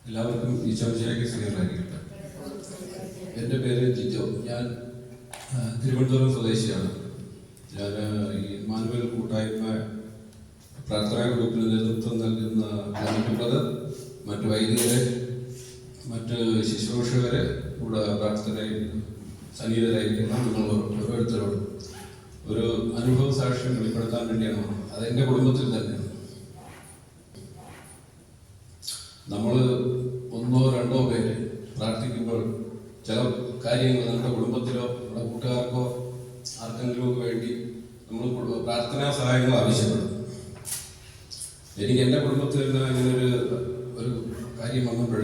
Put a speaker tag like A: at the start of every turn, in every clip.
A: എല്ലാവർക്കും ഈശോമിശിഹായ്ക്ക് സ്നേഹമായിരിക്കട്ടെ. എൻ്റെ പേര് ജിജോ. ഞാൻ തിരുവനന്തപുരം സ്വദേശിയാണ്. ഞാൻ ഈ മാനുവൽ കൂട്ടായ്മ പ്രാർത്ഥനാ ഗ്രൂപ്പിന് നേതൃത്വം നൽകുന്ന കമ്മിറ്റി ബ്രദർ, മറ്റ് വൈദികരെ, മറ്റ് ശുശ്രൂഷകരെ, കൂടെ പ്രാർത്ഥനയിൽ സന്നിഹിതരായിരിക്കുന്ന നിങ്ങൾ ഓരോരുത്തരോടും ഒരു അനുഭവ സാക്ഷ്യം വെളിപ്പെടുത്താൻ വേണ്ടിയാണ്. അതെൻ്റെ കുടുംബത്തിൽ തന്നെയാണ്. നമ്മൾ ഒന്നോ രണ്ടോ പേര് പ്രാർത്ഥിക്കുമ്പോൾ ചില കാര്യങ്ങൾ നമ്മുടെ കുടുംബത്തിലോ നമ്മുടെ കൂട്ടുകാർക്കോ ആർക്കെങ്കിലും വേണ്ടി നമ്മൾ പ്രാർത്ഥനാ സഹായങ്ങൾ ആവശ്യപ്പെടും. എനിക്ക് എൻ്റെ കുടുംബത്തിൽ നിന്ന് ഇങ്ങനെ ഒരു കാര്യം വന്നപ്പോൾ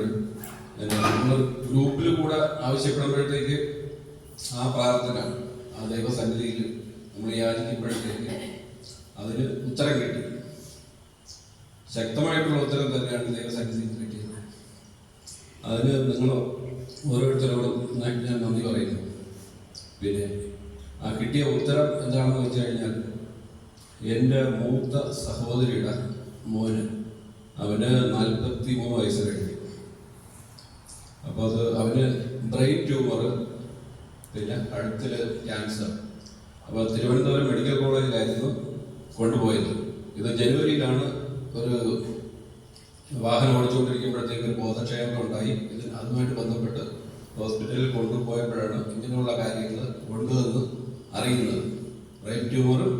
A: നമ്മൾ ഗ്രൂപ്പിൽ കൂടെ ആവശ്യപ്പെടുമ്പോഴത്തേക്ക് ആ പ്രാർത്ഥന ആ ദൈവസന്നിധിയിൽ നമ്മൾ യാചിക്കുമ്പോഴത്തേക്ക് അതിന് ഉത്തരം കിട്ടി. ശക്തമായിട്ടുള്ള ഉത്തരം തന്നെയാണ് ദൈവസന്നിധിയിൽ കിട്ടിയത്. അതിന് നിങ്ങൾ ഓരോരുത്തരോടും ഞാൻ നന്ദി പറയുന്നു. പിന്നെ ആ കിട്ടിയ ഉത്തരം എന്താണെന്ന് വെച്ച് കഴിഞ്ഞാൽ, എൻ്റെ മൂത്ത സഹോദരിയുടെ മോന്, അവന് 43 വയസ്സ് കഴിഞ്ഞു. അപ്പോൾ അവന് ബ്രെയിൻ ട്യൂമർ, പിന്നെ കഴുത്തിൽ ക്യാൻസർ. അപ്പോൾ തിരുവനന്തപുരം മെഡിക്കൽ കോളേജിലായിരുന്നു കൊണ്ടുപോയത്. ഇത് ജനുവരിയിലാണ്. ഒരു വാഹനം ഓടിച്ചുകൊണ്ടിരിക്കുമ്പോഴത്തേക്ക് ഒരു ബോധക്ഷയം ഉണ്ടായി. അതുമായിട്ട് ബന്ധപ്പെട്ട് ഹോസ്പിറ്റലിൽ കൊണ്ടുപോയപ്പോഴാണ് ഇങ്ങനെയുള്ള കാര്യങ്ങൾ കൊണ്ടുവന്ന് അറിയുന്നത്. ബ്രെയിൻ ട്യൂമറും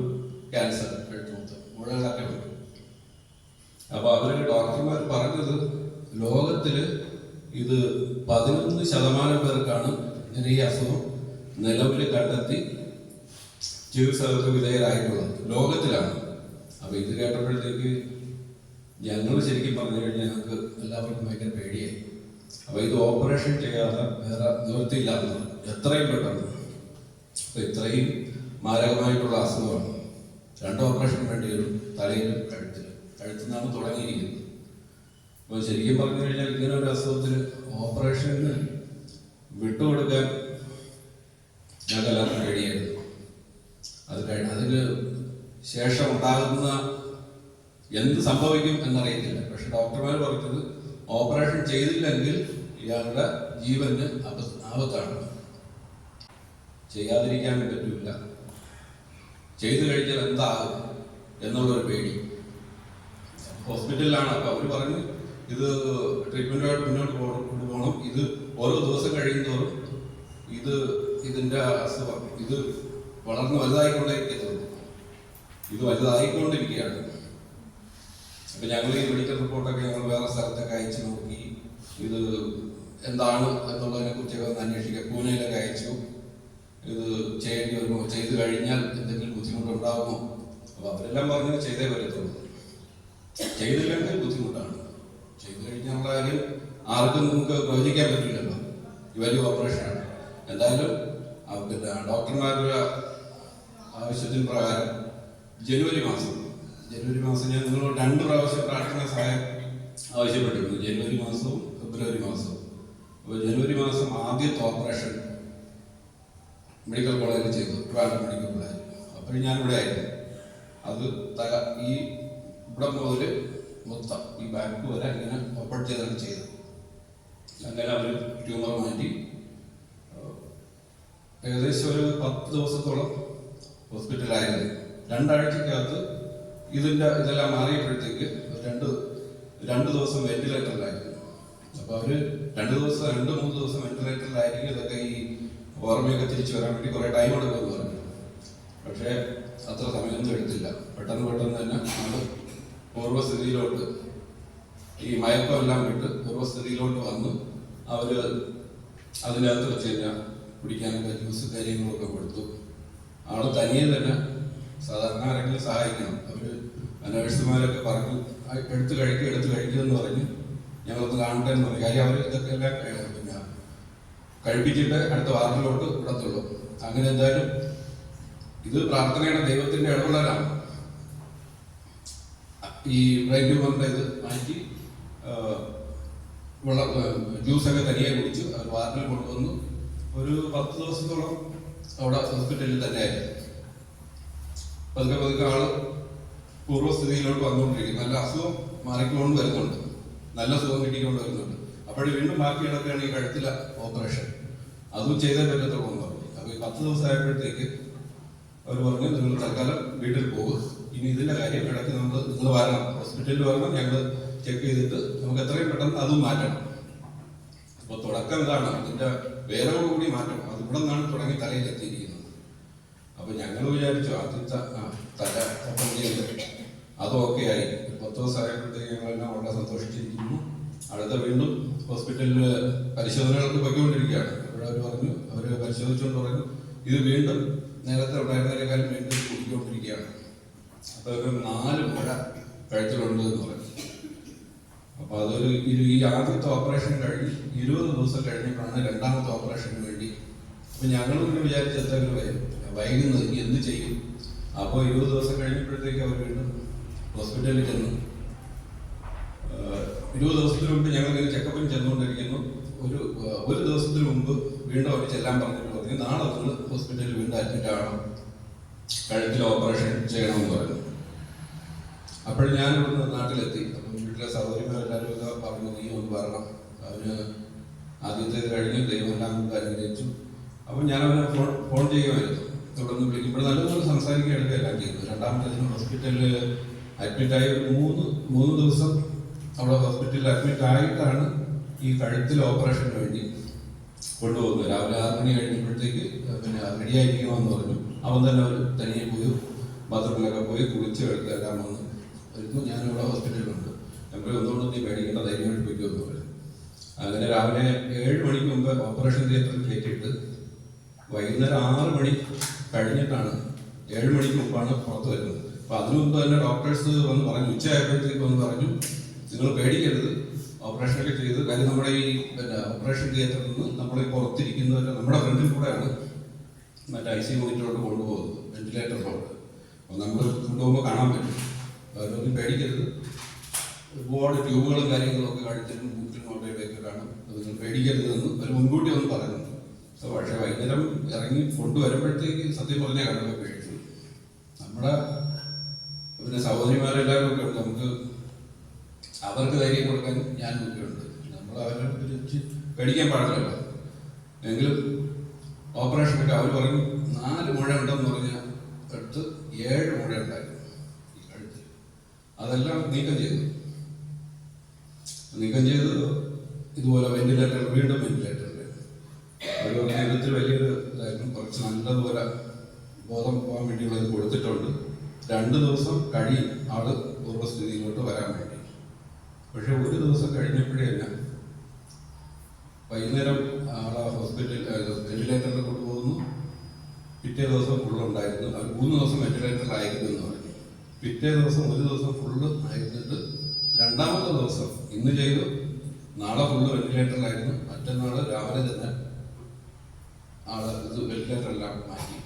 A: ക്യാൻസർ, കഴുത്തുമുത്ത് മുഴകളൊക്കെ ഉണ്ട്. അപ്പോൾ അവർ ഡോക്ടർമാർ പറഞ്ഞത് ലോകത്തിൽ ഇത് 11% പേർക്കാണ് ഇങ്ങനെ ഈ അസുഖം നിലവിൽ കണ്ടെത്തി ചികിത്സകൾക്ക് വിധേയരായിട്ടുള്ളത് ലോകത്തിലാണ്. അപ്പോൾ ഇത് കേട്ടപ്പോഴത്തേക്ക് ഞങ്ങൾ ശരിക്കും പറഞ്ഞു കഴിഞ്ഞാൽ ഞങ്ങൾക്ക് എല്ലാവർക്കും ഭയങ്കര പേടിയായി. അപ്പോൾ ഇത് ഓപ്പറേഷൻ ചെയ്യാതെ വേറെ നിവൃത്തിയില്ല എന്നാണ്, എത്രയും പെട്ടെന്ന്. അപ്പോൾ ഇത്രയും മാരകമായിട്ടുള്ള അസുഖമാണ്. 2 ഓപ്പറേഷൻ വേണ്ടി വരും, തലയിലും കഴുത്തുനിന്നാണ് തുടങ്ങിയിരിക്കുന്നത്. അപ്പോൾ ശരിക്കും പറഞ്ഞു കഴിഞ്ഞാൽ ഇങ്ങനെ ഒരു അസുഖത്തിന് ഓപ്പറേഷന് വിട്ടുകൊടുക്കാൻ ഞങ്ങൾക്ക് എല്ലാവർക്കും പേടിയായിരുന്നു. അതിന് ശേഷം ഉണ്ടാകുന്ന എന്ത് സംഭവിക്കും എന്നറിയത്തില്ല. പക്ഷെ ഡോക്ടർമാർ പറഞ്ഞത് ഓപ്പറേഷൻ ചെയ്തില്ലെങ്കിൽ ഇയാളുടെ ജീവന് ആപത്താണ്. ചെയ്യാതിരിക്കാൻ പറ്റില്ല. ചെയ്തു കഴിഞ്ഞാൽ എന്താകും എന്നുള്ളൊരു പേടി. ഹോസ്പിറ്റലിലാണ്. അപ്പോൾ അവർ പറഞ്ഞു ഇത് ട്രീറ്റ്മെൻറ്റുമായിട്ട് മുന്നോട്ട് കൊണ്ടുപോകണം. ഇത് ഓരോ ദിവസം കഴിയുന്നതോറും ഇതിൻ്റെ അസുഖം ഇത് വളർന്ന് വലുതായിക്കൊണ്ടേയിരിക്കുന്നത്. ഇത് വലുതായിക്കൊണ്ടിരിക്കുകയാണ്. അപ്പം ഞങ്ങൾ ഈ മെഡിക്കൽ റിപ്പോർട്ടൊക്കെ ഞങ്ങൾ വേറെ സ്ഥലത്തൊക്കെ അയച്ചു നോക്കി. ഇത് എന്താണ് എന്നുള്ളതിനെ കുറിച്ചൊക്കെ ഒന്ന് അന്വേഷിക്കുക. പൂനെയിലൊക്കെ അയച്ചു. ഇത് ചെയ്യേണ്ടി വരുമോ, ചെയ്ത് കഴിഞ്ഞാൽ എന്തെങ്കിലും ബുദ്ധിമുട്ടുണ്ടാകുമോ? അപ്പോൾ അവരെല്ലാം പറഞ്ഞ് ചെയ്തേ പറ്റത്തുള്ളൂ. ചെയ്തില്ലെങ്കിൽ ബുദ്ധിമുട്ടാണ്. ചെയ്തു കഴിഞ്ഞാലുള്ള കാര്യം ആർക്കും നമുക്ക് പ്രവചിക്കാൻ പറ്റില്ലല്ലോ. ഈ വലിയ ഓപ്പറേഷനാണ്. എന്തായാലും പിന്നെ ഡോക്ടർമാരുടെ ആവശ്യത്തിന് പ്രകാരം ജനുവരി മാസം ഞാൻ നിങ്ങൾ 2 പ്രാവശ്യം പ്രാർത്ഥന സഹായം ആവശ്യപ്പെട്ടിരുന്നു. ജനുവരി മാസവും ഫെബ്രുവരി മാസവും. അപ്പോൾ ജനുവരി മാസം ആദ്യത്തെ ഓപ്പറേഷൻ മെഡിക്കൽ കോളേജിൽ ചെയ്തു, ട്രിവാൻഡ്രം മെഡിക്കൽ കോളേജ്. അപ്പോൾ ഞാനിവിടെ ആയിരുന്നു. അത് ഈ ഇവിടെ മുതൽ മൊത്തം ഈ ബാക്ക് വരെ ഇങ്ങനെ ഓപ്പറേറ്റ് ചെയ്താണ് ചെയ്തത്. അങ്ങനെ അവർ ട്യൂമർ മാറ്റി ഏകദേശം ഒരു 10 ദിവസത്തോളം ഹോസ്പിറ്റലായിരുന്നു. 2 ആഴ്ചക്കകത്ത് ഇതെല്ലാം മാറിയപ്പോഴത്തേക്ക് 2 ദിവസം വെന്റിലേറ്ററിലായിരുന്നു. അപ്പോൾ അവർ 2-3 ദിവസം വെന്റിലേറ്ററിലായിരിക്കും. ഇതൊക്കെ ഈ ഓർമ്മയൊക്കെ തിരിച്ചു വരാൻ വേണ്ടി കുറേ ടൈം എടുക്കുമെന്ന് പറഞ്ഞു. പക്ഷേ അത്ര സമയമൊന്നും എടുത്തില്ല. പെട്ടെന്ന് തന്നെ നമ്മൾ പൂർവ്വസ്ഥിതിയിലോട്ട്, ഈ മയക്കമെല്ലാം വിട്ട് പൂർവ്വസ്ഥിതിയിലോട്ട് വന്ന് അവർ അതിനകത്ത് വെച്ച് കഴിഞ്ഞാൽ കുടിക്കാനൊക്കെ ജ്യൂസ് കാര്യങ്ങളൊക്കെ കൊടുത്തു. ആൾ തനിയെ തന്നെ, സാധാരണ ആരെങ്കിലും സഹായിക്കണം. അവർ നഴ്സുമാരൊക്കെ പറഞ്ഞു എടുത്ത് കഴിക്കുമെന്ന് പറഞ്ഞ് ഞങ്ങളൊന്ന് കാണട്ടെ എന്ന് പറഞ്ഞു. കാര്യം അവർ ഇതൊക്കെ എല്ലാം പിന്നെ കഴിപ്പിച്ചിട്ട് അടുത്ത വാർഡിലോട്ട് വിടത്തുള്ളൂ. അങ്ങനെ എന്തായാലും ഇത് പ്രാർത്ഥനയുടെ ദൈവത്തിൻ്റെ ഇടപെടലാണ്. ഈ ബ്രെയിൻ ട്യൂമറിൻ്റെ ഇത് മാറ്റി ജ്യൂസൊക്കെ തനിയെ കുടിച്ചു. അവർ വാർഡിൽ കൊണ്ടുവന്നു. ഒരു 10 ദിവസത്തോളം അവിടെ ഹോസ്പിറ്റലിൽ തന്നെയായിരുന്നു. പതുക്കെ ആള് പൂർവ്വസ്ഥിതിയിലോട്ട് വന്നുകൊണ്ടിരിക്കും. നല്ല അസുഖം മാറിക്കൊണ്ട് വരുന്നുണ്ട്, നല്ല സുഖം കിട്ടിക്കൊണ്ട് വരുന്നുണ്ട്. അപ്പോൾ വീണ്ടും ബാക്കി കിടക്കുകയാണ് ഈ കഴുത്തിലെ ഓപ്പറേഷൻ. അതും ചെയ്തേ പറ്റത്തുള്ളൂ എന്ന് പറഞ്ഞു. അപ്പോൾ ഈ 10 ദിവസം ആയപ്പോഴത്തേക്ക് അവർ പറഞ്ഞു, നിങ്ങൾ തൽക്കാലം വീട്ടിൽ പോകും, ഇനി ഇതിന്റെ കാര്യം ഇടയ്ക്ക് നിങ്ങൾ വരണം, ഹോസ്പിറ്റലിൽ വരണം, ഞങ്ങൾ ചെക്ക് ചെയ്തിട്ട് നമുക്ക് എത്രയും പെട്ടെന്ന് അതും മാറ്റണം. അപ്പൊ തുടക്കം ഇതാണ്, ഇതിന്റെ വേരോട് കൂടി മാറ്റണം. അത് ഇവിടെ നിന്നാണ് തുടങ്ങി തലയിൽ എത്തിയിരിക്കുന്നത്. അപ്പൊ ഞങ്ങൾ വിചാരിച്ചു ആദ്യത്തെ തല ചെയ്ത് അത് ഓക്കെ ആയി. 10 ദിവസം ആയപ്പോഴത്തേക്ക് ഞങ്ങളെല്ലാം വളരെ സന്തോഷിച്ചിരിക്കുന്നു. അടുത്ത വീണ്ടും ഹോസ്പിറ്റലിൽ പരിശോധനകൾക്ക് പോയിക്കൊണ്ടിരിക്കുകയാണ്. അപ്പോഴവർ പറഞ്ഞു, അവർ പരിശോധിച്ചുകൊണ്ട് പറഞ്ഞു, ഇത് വീണ്ടും നേരത്തെ ഉണ്ടായിരുന്നതിനേക്കാളും വീണ്ടും കൂടിക്കൊണ്ടിരിക്കുകയാണ്. അപ്പൊ ഒരു 4 മുഴ കഴുത്തിലുണ്ട് എന്ന് പറഞ്ഞു. അപ്പൊ അതൊരു ഈ ആദ്യത്തെ ഓപ്പറേഷൻ കഴിഞ്ഞ് 20 ദിവസം കഴിഞ്ഞപ്പോഴാണ് രണ്ടാമത്തെ ഓപ്പറേഷന് വേണ്ടി. അപ്പൊ ഞങ്ങളും ഇങ്ങനെ വിചാരിച്ച എന്തെങ്കിലും വൈകുന്നത് ഇനി എന്ത് ചെയ്യും. അപ്പോൾ 20 ദിവസം കഴിഞ്ഞപ്പോഴത്തേക്ക് അവർ വീണ്ടും ഹോസ്പിറ്റലിൽ ചെന്നു. 20 ദിവസത്തിന് മുമ്പ് ഞങ്ങൾ ഇങ്ങനെ ചെക്കപ്പിന് ചെന്നുകൊണ്ടിരിക്കുന്നു. ഒരു ദിവസത്തിന് മുമ്പ് വീണ്ടും അവർ ചെല്ലാൻ പറഞ്ഞിട്ട് പറഞ്ഞു, നാളെ നിങ്ങൾ ഹോസ്പിറ്റലിൽ വീണ്ടും അഡ്മിറ്റ് ആവണം, കഴുത്തിൽ ഓപ്പറേഷൻ ചെയ്യണമെന്ന് പറഞ്ഞു. അപ്പോൾ ഞാൻ ഇവിടുന്ന് നാട്ടിലെത്തി. അപ്പം വീട്ടിലെ സഹോദരിമാരെല്ലാവരും ഒക്കെ പറഞ്ഞു, നീ ഒന്ന് വരണം, അവന് ആദ്യത്തേത് കഴിഞ്ഞ് ദൈവമെല്ലാം കൊണ്ട് അനുഗ്രഹിച്ചു. അപ്പം ഞാൻ അവനെ ഫോൺ ചെയ്യുമായിരുന്നു, തുടർന്ന് വിളിക്കുമ്പോൾ നല്ലപോലെ സംസാരിക്കുക എടുക്കുകയെല്ലാം ചെയ്തു. രണ്ടാമത്തെ ഹോസ്പിറ്റലിൽ അഡ്മിറ്റായി 3 ദിവസം അവിടെ ഹോസ്പിറ്റലിൽ അഡ്മിറ്റ് ആയിട്ടാണ് ഈ കഴുത്തിൽ ഓപ്പറേഷന് വേണ്ടി കൊണ്ടുപോകുന്നത്. രാവിലെ 6 മണി കഴിഞ്ഞപ്പോഴത്തേക്ക് പിന്നെ റെഡിയായിരിക്കണമെന്ന് പറഞ്ഞു. അവൻ തന്നെ ഒരു തനിയെ പോയി ബാത്റൂമിലൊക്കെ പോയി കുളിച്ച് എടുത്തെല്ലാം വന്ന് വരുന്നു. ഞാനിവിടെ ഹോസ്പിറ്റലിലുണ്ട്, എപ്പോഴും ഒന്നുകൊണ്ട് നീ പേടിക്കേണ്ട, ധൈര്യമായിട്ട് പോയിക്കുമെന്ന് പറഞ്ഞു. അങ്ങനെ രാവിലെ 7 മണിക്ക് മുമ്പ് ഓപ്പറേഷൻ തിയേറ്ററിൽ കയറ്റിയിട്ട് വൈകുന്നേരം 6 മണി കഴിഞ്ഞിട്ടാണ്, 7 മണിക്ക് മുമ്പാണ് പുറത്ത് വരുന്നത്. അപ്പൊ അതിനു മുമ്പ് തന്നെ ഡോക്ടേഴ്സ് വന്ന് പറഞ്ഞു, ഉച്ചയായപ്പോഴത്തേക്ക് വന്ന് പറഞ്ഞു, നിങ്ങൾ പേടിക്കരുത്, ഓപ്പറേഷനൊക്കെ ചെയ്ത്. കാര്യം നമ്മുടെ ഈ ഓപ്പറേഷൻ തിയേറ്ററിൽ നിന്ന് നമ്മളെ പുറത്തിരിക്കുന്നവരെ നമ്മുടെ ഫ്രണ്ടിൽ കൂടെയാണ് മറ്റേ IC യൂണിറ്റിലോട്ട് കൊണ്ടുപോകുന്നത്, വെന്റിലേറ്ററിലോട്ട്. അപ്പോൾ നമ്മൾ കൊണ്ടുപോകുമ്പോൾ കാണാൻ പറ്റും. അതൊന്നും പേടിക്കരുത്, ഒരുപാട് ട്യൂബുകളും കാര്യങ്ങളും ഒക്കെ കഴുത്തിലും മൂക്കിലും അവിടെയൊക്കെ കാണും, അത് നിങ്ങൾ പേടിക്കരുതെന്ന് ഒരു മുൻകൂട്ടി ഒന്ന് പറയുന്നുണ്ട്. പക്ഷേ വൈകുന്നേരം ഇറങ്ങി കൊണ്ടുവരുമ്പോഴത്തേക്ക് സത്യം പറഞ്ഞാൽ കണ്ടൊക്കെ പേടിച്ചു. നമ്മുടെ പിന്നെ സഹോദരിമാരെല്ലാവരും ഒക്കെ ഉണ്ട്, നമുക്ക് അവർക്ക് ധൈര്യം കൊടുക്കാൻ ഞാനും ഒക്കെ ഉണ്ട്. നമ്മൾ അവരെ കുറിച്ച് പേടിക്കാൻ പാടില്ലല്ലോ. എങ്കിലും ഓപ്പറേഷനൊക്കെ അവർ പറഞ്ഞു 4 മുഴ ഉണ്ടെന്ന് പറഞ്ഞ അടുത്ത് 7 മുഴ ഉണ്ടായിരുന്നു ഈ കഴുത്തിൽ. അതെല്ലാം നീക്കം ചെയ്തു ഇതുപോലെ വെന്റിലേറ്റർ, വീണ്ടും വെന്റിലേറ്ററിൽ ഒരു ജീവിതത്തിൽ വലിയൊരു ഇതായിരുന്നു. കുറച്ച് നല്ലതുപോലെ ബോധം പോകാൻ വേണ്ടിയുള്ളത് കൊടുത്തിട്ടുണ്ട്. 2 ദിവസം കഴിയും ആള് പൂർവ്വസ്ഥിതിയിലോട്ട് വരാൻ വേണ്ടി. പക്ഷെ 1 ദിവസം കഴിഞ്ഞപ്പോഴേ തന്നെ വൈകുന്നേരം ആളെ ഹോസ്പിറ്റലിൽ വെന്റിലേറ്ററിൽ കൊണ്ടുപോകുന്നു. പിറ്റേ ദിവസം ഫുള്ളുണ്ടായിരുന്നു. അത് 3 ദിവസം വെന്റിലേറ്ററിലായിരുന്നു എന്ന് പറഞ്ഞു. പിറ്റേ ദിവസം 1 ദിവസം ഫുള്ള് ആയിരുന്നിട്ട് രണ്ടാമത്തെ ദിവസം ഇന്ന് ചെയ്തു, നാളെ ഫുള്ള് വെന്റിലേറ്ററിലായിരുന്നു. മറ്റന്നാൾ രാവിലെ തന്നെ ആള് ഇത് വെന്റിലേറ്ററെല്ലാം മാറ്റി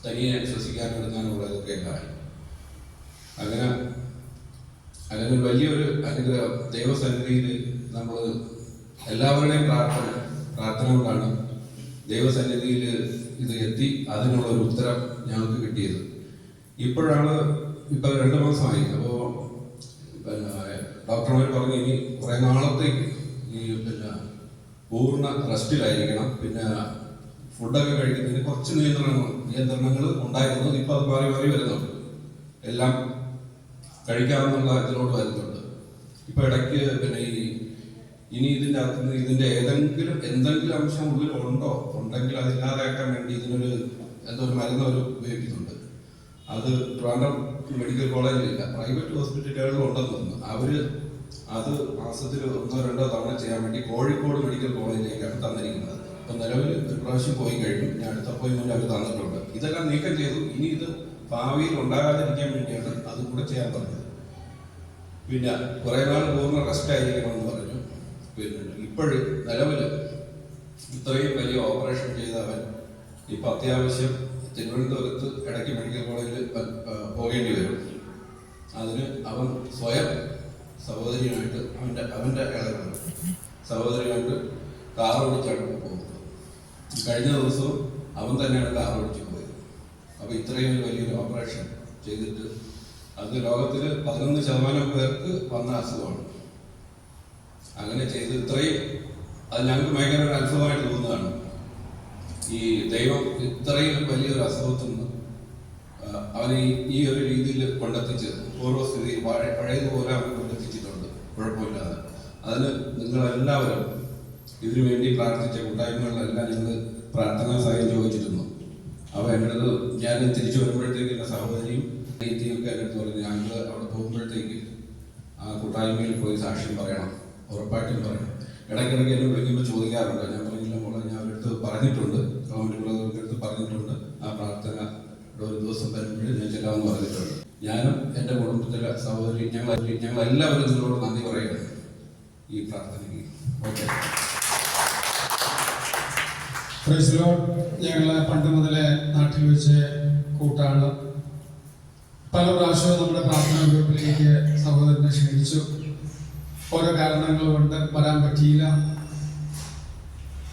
A: തനിയെ ശ്വസിക്കാനും എടുക്കാനുള്ള ഇതൊക്കെ ഉണ്ടായി. അങ്ങനെ ഒരു വലിയൊരു അനുഗ്രഹം ദൈവസന്നിധിയിൽ നമ്മൾ എല്ലാവരുടെയും പ്രാർത്ഥന കൊണ്ടാണ് ദൈവസന്നിധിയിൽ ഇത് എത്തി അതിനുള്ള ഒരു ഉത്തരം ഞങ്ങൾക്ക് കിട്ടിയത്. ഇപ്പോഴാണ് 2 മാസമായി. അപ്പോൾ ഡോക്ടർമാർ പറഞ്ഞു, ഇനി കുറേ നാളത്തേക്ക് ഈ പൂർണ്ണ റെസ്റ്റിലായിരിക്കണം. പിന്നെ ഫുഡൊക്കെ കഴിക്കുന്നതിന് കുറച്ച് നിയന്ത്രണങ്ങൾ ഉണ്ടായിരുന്നു. ഇപ്പൊ അത് മാറി വരുന്നുണ്ട്. എല്ലാം കഴിക്കാമെന്നുള്ള ഇതിലോട്ട് വരുന്നുണ്ട്. ഇപ്പൊ ഇടയ്ക്ക് പിന്നെ ഇനി ഇതിന്റെ അകത്ത് ഇതിന്റെ എന്തെങ്കിലും അംശം ഉള്ളിൽ ഉണ്ടെങ്കിൽ അതില്ലാതാക്കാൻ വേണ്ടി ഇതിനൊരു എന്തൊരു മരുന്ന് അവർ ഉപയോഗിക്കുന്നുണ്ട്. അത് ട്രിവാൻഡ്രം മെഡിക്കൽ കോളേജിലില്ല, പ്രൈവറ്റ് ഹോസ്പിറ്റലുകളിലും ഉണ്ടെന്ന് തോന്നുന്നു. അവര് അത് മാസത്തിൽ 1-2 തവണ ചെയ്യാൻ വേണ്ടി കോഴിക്കോട് മെഡിക്കൽ കോളേജിലേക്കാണ് തന്നിരിക്കുന്നത്. അപ്പൊ നിലവിൽ ഒരു പ്രാവശ്യം പോയി കഴിഞ്ഞു. ഞാൻ അടുത്ത അപ്പോയിന്റ്മെന്റ് അവർ തന്നിട്ടുണ്ട്. ഇതെല്ലാം നീക്കം ചെയ്തു. ഇനി ഇത് ഭാവിയിൽ ഉണ്ടാകാതിരിക്കാൻ വേണ്ടിയാണ് അതും കൂടെ ചെയ്യാൻ പറഞ്ഞത്. പിന്നെ കുറെ നാൾ പൂർണ്ണ റെസ്റ്റ് ആയിരിക്കണമെന്ന് പറഞ്ഞു. പിന്നെ ഇപ്പോഴും നിലവില് ഇത്രയും വലിയ ഓപ്പറേഷൻ ചെയ്ത അവൻ ഇപ്പൊ അത്യാവശ്യം തിരുവനന്തപുരത്ത് ഇടയ്ക്ക് മെഡിക്കൽ കോളേജിൽ പോകേണ്ടി വരും. അതിന് അവൻ സ്വയം സഹോദരിയുമായിട്ട് അവന്റെ സഹോദരിയുമായിട്ട് കാർ ഓടിച്ചാണ് പോകുന്നത്. കഴിഞ്ഞ ദിവസവും അവൻ തന്നെയാണ് കാർ ഓടിച്ച് പോയത്. അപ്പൊ ഇത്രയും വലിയൊരു ഓപ്പറേഷൻ ചെയ്തിട്ട് അത് ലോകത്തിൽ 11% പേർക്ക് വന്ന അസുഖമാണ്. അങ്ങനെ ചെയ്ത് ഇത്രയും അത് ഞങ്ങൾക്ക് ഭയങ്കര ഒരു അത്ഭുതമായിട്ട് തോന്നുന്നതാണ്. ഈ ദൈവം ഇത്രയും വലിയൊരു അസുഖത്തിൽ നിന്ന് അവനെ ഈ ഒരു രീതിയിൽ കൊണ്ടെത്തിച്ച് പൂർവ്വസ്ഥിതി പഴയതുപോലെ അവൻ കൊണ്ടെത്തിച്ചിട്ടുണ്ട്, കുഴപ്പമില്ലാതെ. അതിന് നിങ്ങളെല്ലാവരും ഇതിനു വേണ്ടി പ്രാർത്ഥിച്ച കൂട്ടായ്മകളിലെല്ലാം ഞങ്ങൾ പ്രാർത്ഥനാ സഹായം ചോദിച്ചിരുന്നു. അപ്പോൾ എൻ്റെ അടുത്ത് ഞാൻ തിരിച്ചു വരുമ്പോഴത്തേക്ക് എൻ്റെ സഹോദരിയും അനിയത്തിയും ഒക്കെ എൻ്റെ അടുത്ത് പറഞ്ഞു, ഞങ്ങൾ അവിടെ പോകുമ്പോഴത്തേക്ക് ആ കൂട്ടായ്മയിൽ പോയി സാക്ഷ്യം പറയണം, ഉറപ്പായിട്ടും പറയണം. ഇടയ്ക്കിടയ്ക്ക് എന്നെ വിളിക്കുമ്പോൾ ചോദിക്കാറുണ്ട്. ഞാൻ പറഞ്ഞില്ല മോളെ, ഞാൻ അവരടുത്ത് പറഞ്ഞിട്ടുണ്ട്, ഗവൺമെൻറ്റുള്ളവരുടെ അടുത്ത് പറഞ്ഞിട്ടുണ്ട്, ആ പ്രാർത്ഥന ഒരു ദിവസം വരുമ്പോഴും ഞാൻ ചെല്ലാമെന്ന് പറഞ്ഞിട്ടുണ്ട്. ഞാനും എൻ്റെ കുടുംബത്തിലെ സഹോദരി ഞങ്ങളെല്ലാവരും നിങ്ങളോട് നന്ദി പറയുകയാണ് ഈ പ്രാർത്ഥനയ്ക്ക്. ഓക്കെ.
B: ഞങ്ങൾ പണ്ട് മുതലേ നാട്ടിൽ വെച്ച് കൂട്ടാണ്. പല പ്രാവശ്യവും നമ്മുടെ പ്രാർത്ഥനാ ഗ്രൂപ്പിലേക്ക് സഹോദരനെ ക്ഷണിച്ചു. ഓരോ കാരണങ്ങൾ കൊണ്ട് വരാൻ പറ്റിയില്ല.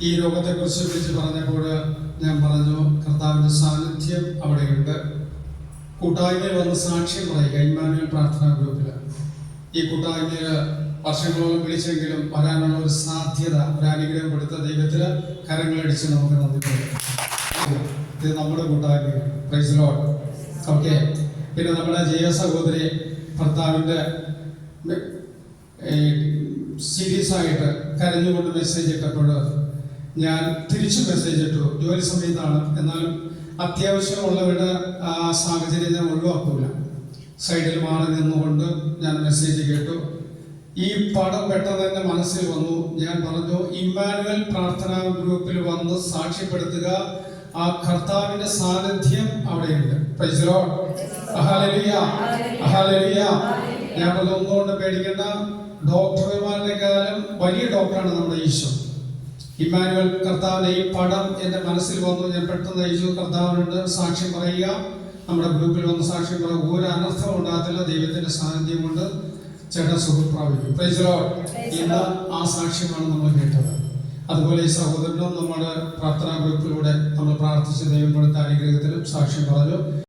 B: ഈ രോഗത്തെക്കുറിച്ച് വിളിച്ച് പറഞ്ഞപ്പോൾ ഞാൻ പറഞ്ഞു, കർത്താവിൻ്റെ സാന്നിധ്യം അവിടെയുണ്ട്. കൂട്ടായ്മയിൽ വന്ന് സാക്ഷ്യം പറയുക. ഇമ്മാനുവൽ പ്രാർത്ഥനാ ഗ്രൂപ്പിൽ ഈ കൂട്ടായ്മയിൽ വർഷങ്ങളോളം വിളിച്ചെങ്കിലും വരാനുള്ള ഒരു സാധ്യത, ഒരു അനുഗ്രഹം കൊടുത്ത ദൈവത്തിന് കരങ്ങളടിച്ച് നമുക്ക് നന്ദി പറയാം. ഇത് നമ്മുടെ കൂട്ടായ്മ. Praise lord. ഓക്കെ. പിന്നെ നമ്മുടെ ജയ സഹോദരി ഭർത്താവിൻ്റെ സീരിയസ് ആയിട്ട് കരഞ്ഞുകൊണ്ട് മെസ്സേജ് ഇട്ടപ്പോൾ ഞാൻ തിരിച്ചു മെസ്സേജ് ഇട്ടു. ജോലി സമയത്താണ്, എന്നാലും അത്യാവശ്യമുള്ളവരുടെ ആ സാഹചര്യം ഞാൻ ഒഴിവാക്കൂല. സൈഡിൽ മാറി നിന്നുകൊണ്ട് ഞാൻ മെസ്സേജ് കേട്ടു. ഈ പടം പെട്ടെന്ന് എൻ്റെ മനസ്സിൽ വന്നു. ഞാൻ പറഞ്ഞു, ഇമ്മാനുവൽ പ്രാർത്ഥനാ ഗ്രൂപ്പിൽ വന്ന് സാക്ഷ്യപ്പെടുത്തുക. ആ കർത്താവിന്റെ സാന്നിധ്യം അവിടെയുണ്ട്. Praise lord. Hallelujah, hallelujah. ഞാൻ ഒന്നുകൊണ്ട് പേടിക്കേണ്ട. ഡോക്ടർമാരുടെക്കാളും വലിയ ഡോക്ടറാണ് നമ്മുടെ ഈശോ. ഇമ്മാനുവൽ കർത്താവിന്റെ ഈ പടം എൻ്റെ മനസ്സിൽ വന്നു. ഞാൻ പെട്ടെന്ന് ഈശോ കർത്താവിനോട് സാക്ഷ്യം പറയുക. നമ്മുടെ ഗ്രൂപ്പിൽ വന്ന് സാക്ഷ്യം പറയുക. ഒരു അനർത്ഥം ഉണ്ടാകത്തില്ല. ദൈവത്തിന്റെ സാന്നിധ്യം കൊണ്ട് ചേട്ടൻ സുഖം പ്രാപിക്കും. Praise lord. ഇന്ന് ആ സാക്ഷ്യമാണ് നമ്മൾ കേട്ടത്. അതുപോലെ ഈ സഹോദരനും നമ്മുടെ പ്രാർത്ഥനാ ഗ്രൂപ്പിലൂടെ നമ്മൾ പ്രാർത്ഥിച്ച് ദൈവം കൊടുത്ത അനുഗ്രഹത്തിലും സാക്ഷ്യം പറഞ്ഞു.